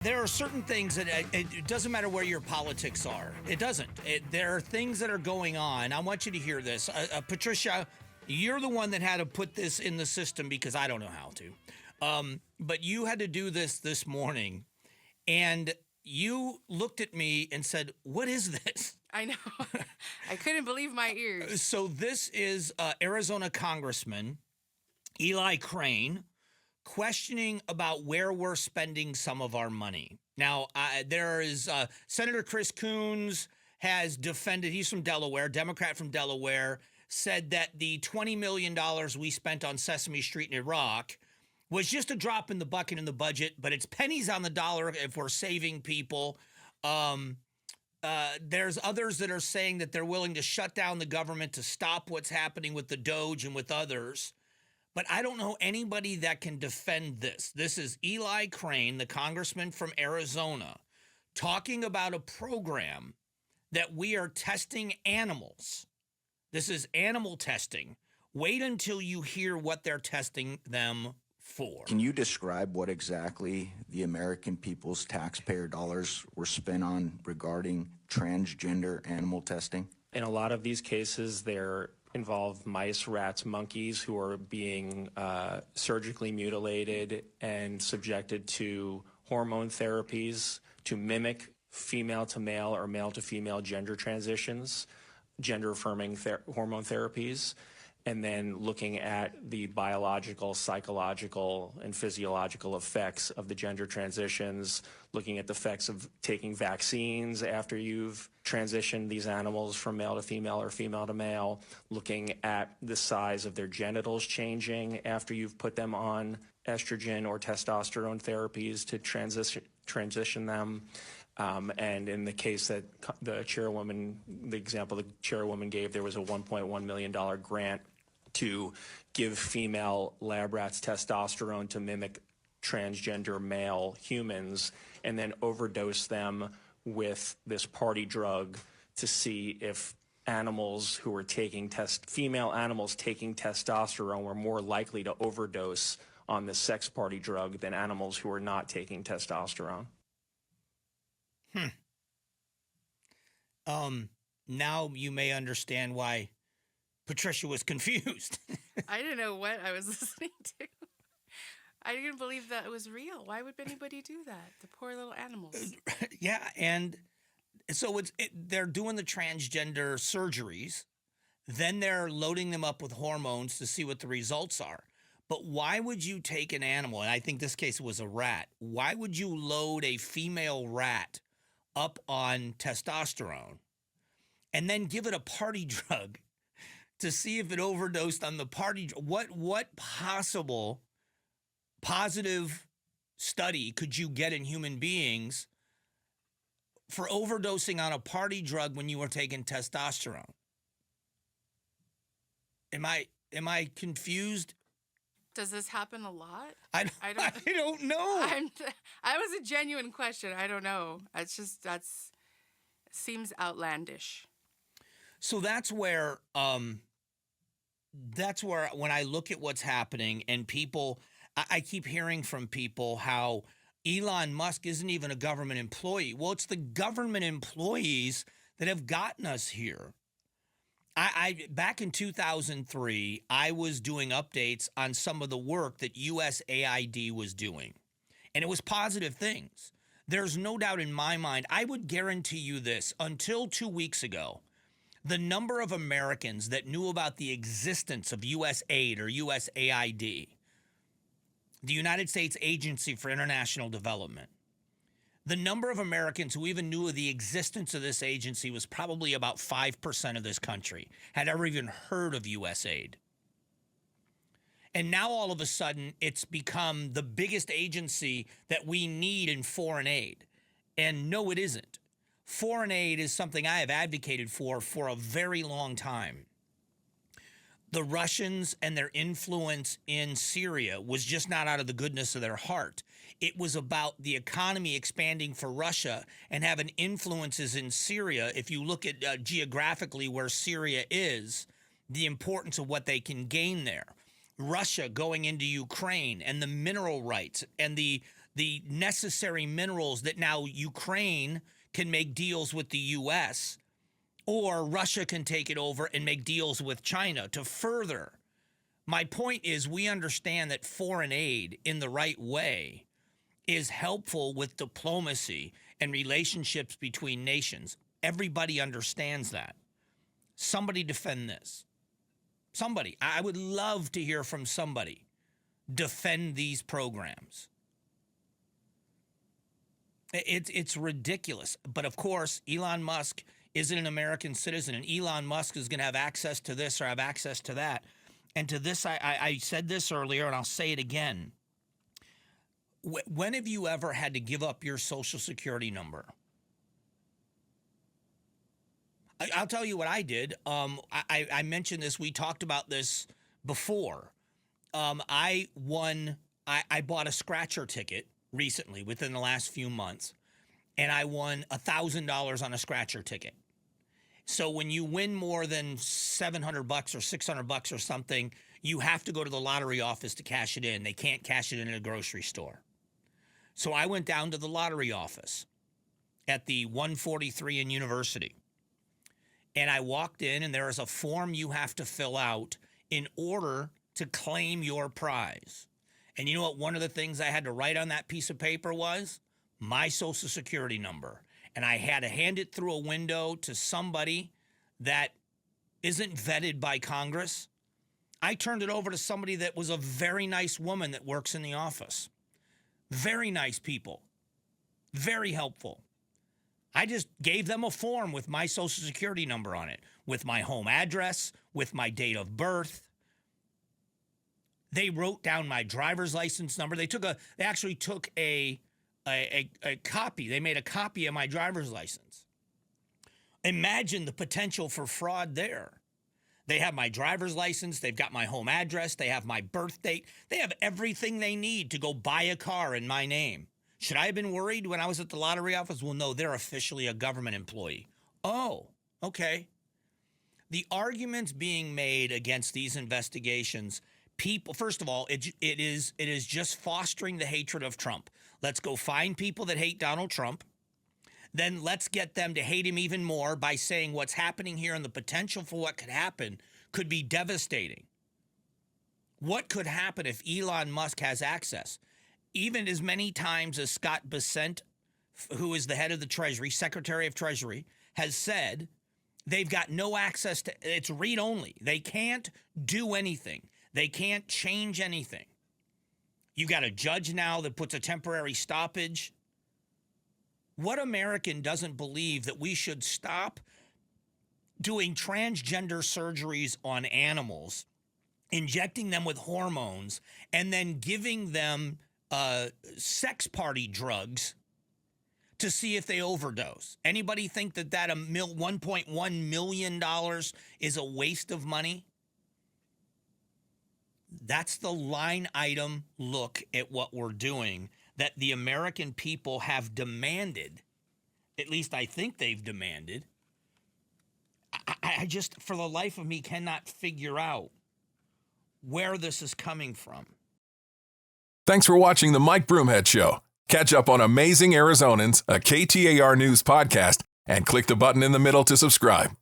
There are certain things that it doesn't matter where your politics are. It doesn't. There are things that are going on. I want you to hear this. Patricia, you're the one that had to put this in the system because I don't know how to. But you had to do this morning, and you looked at me and said, "What is this?" I know. I couldn't believe my ears. So this is Arizona Congressman Eli Crane questioning about where we're spending some of our money. Now, there is Senator Chris Coons has defended, he's from Delaware, Democrat from Delaware, said that the $20 million we spent on Sesame Street in Iraq was just a drop in the bucket in the budget, but it's pennies on the dollar if we're saving people. There's others that are saying that they're willing to shut down the government to stop what's happening with the DOGE and with others. But I don't know anybody that can defend this. This is Eli Crane, the congressman from Arizona, talking about a program that we are testing animals. This is animal testing. Wait until you hear what they're testing them for. Can you describe what exactly the American people's taxpayer dollars were spent on regarding transgender animal testing? In a lot of these cases, they're involve mice, rats, monkeys who are being surgically mutilated and subjected to hormone therapies to mimic female to male or male to female gender transitions, gender affirming hormone therapies, and then looking at the biological, psychological, and physiological effects of the gender transitions, looking at the effects of taking vaccines after you've transitioned these animals from male to female or female to male, looking at the size of their genitals changing after you've put them on estrogen or testosterone therapies to transition them. And in the case that the example the chairwoman gave, there was a $1.1 million grant to give female lab rats testosterone to mimic transgender male humans and then overdose them with this party drug to see if animals who were taking female animals taking testosterone were more likely to overdose on the sex party drug than animals who were not taking testosterone. Now you may understand why Patricia was confused. I didn't know what I was listening to. I didn't believe that it was real. Why would anybody do that? The poor little animals. Yeah, and so they're doing the transgender surgeries, then they're loading them up with hormones to see what the results are. But why would you take an animal, and I think this case was a rat, why would you load a female rat up on testosterone and then give it a party drug to see if it overdosed on the party drug? What possible positive study could you get in human beings for overdosing on a party drug when you were taking testosterone? Am I confused? Does this happen a lot? I don't know. I was a genuine question. I don't know. It's just seems outlandish. So that's where when I look at what's happening and people, I keep hearing from people how Elon Musk isn't even a government employee. Well, it's the government employees that have gotten us here. I back in 2003, I was doing updates on some of the work that USAID was doing, and it was positive things. There's no doubt in my mind, I would guarantee you this, until 2 weeks ago, the number of Americans that knew about the existence of USAID or USAID, the United States Agency for International Development, the number of Americans who even knew of the existence of this agency was probably about 5% of this country, had ever even heard of USAID. And now all of a sudden, it's become the biggest agency that we need in foreign aid. And no, it isn't. Foreign aid is something I have advocated for a very long time. The Russians and their influence in Syria was just not out of the goodness of their heart. It was about the economy expanding for Russia and having influences in Syria. If you look at geographically where Syria is, the importance of what they can gain there. Russia going into Ukraine and the mineral rights and the the necessary minerals that now Ukraine can make deals with the U.S., or Russia can take it over and make deals with China to further. My point is, we understand that foreign aid in the right way is helpful with diplomacy and relationships between nations. Everybody understands that. Somebody defend this. Somebody. I would love to hear from somebody defend these programs. It's ridiculous. But of course, Elon Musk isn't an American citizen, and Elon Musk is going to have access to this or have access to that. And to this, I said this earlier, and I'll say it again. When have you ever had to give up your Social Security number? I'll tell you what I did. I mentioned this. We talked about this before. I bought a scratcher ticket recently within the last few months, and I won $1,000 on a scratcher ticket. So when you win more than $700 or $600 or something, you have to go to the lottery office to cash it in. They can't cash it in a grocery store. So I went down to the lottery office at the 143 in University. And I walked in, and there is a form you have to fill out in order to claim your prize. And you know what one of the things I had to write on that piece of paper was? My Social Security number. And I had to hand it through a window to somebody that isn't vetted by Congress. I turned it over to somebody that was a very nice woman that works in the office. Very nice people. Very helpful. I just gave them a form with my Social Security number on it, with my home address, with my date of birth. They wrote down my driver's license number. They actually took a copy. They made a copy of my driver's license. Imagine the potential for fraud there. They have my driver's license. They've got my home address. They have my birth date. They have everything they need to go buy a car in my name. Should I have been worried when I was at the lottery office? Well, no, they're officially a government employee. Oh, okay. The arguments being made against these investigations, people, first of all, it is just fostering the hatred of Trump. Let's go find people that hate Donald Trump. Then let's get them to hate him even more by saying what's happening here and the potential for what could happen could be devastating. What could happen if Elon Musk has access? Even as many times as Scott Bessent, who is the head of the Treasury, Secretary of Treasury, has said, they've got no access to, it's read only. They can't do anything. They can't change anything. You got a judge now that puts a temporary stoppage. What American doesn't believe that we should stop doing transgender surgeries on animals, injecting them with hormones, and then giving them sex party drugs to see if they overdose? Anybody think that $1.1 million is a waste of money? That's the line item look at what we're doing that the American people have demanded. At least I think they've demanded. I just, for the life of me, cannot figure out where this is coming from. Thanks for watching the Mike Broomhead Show. Catch up on Amazing Arizonans, a KTAR News podcast, and click the button in the middle to subscribe.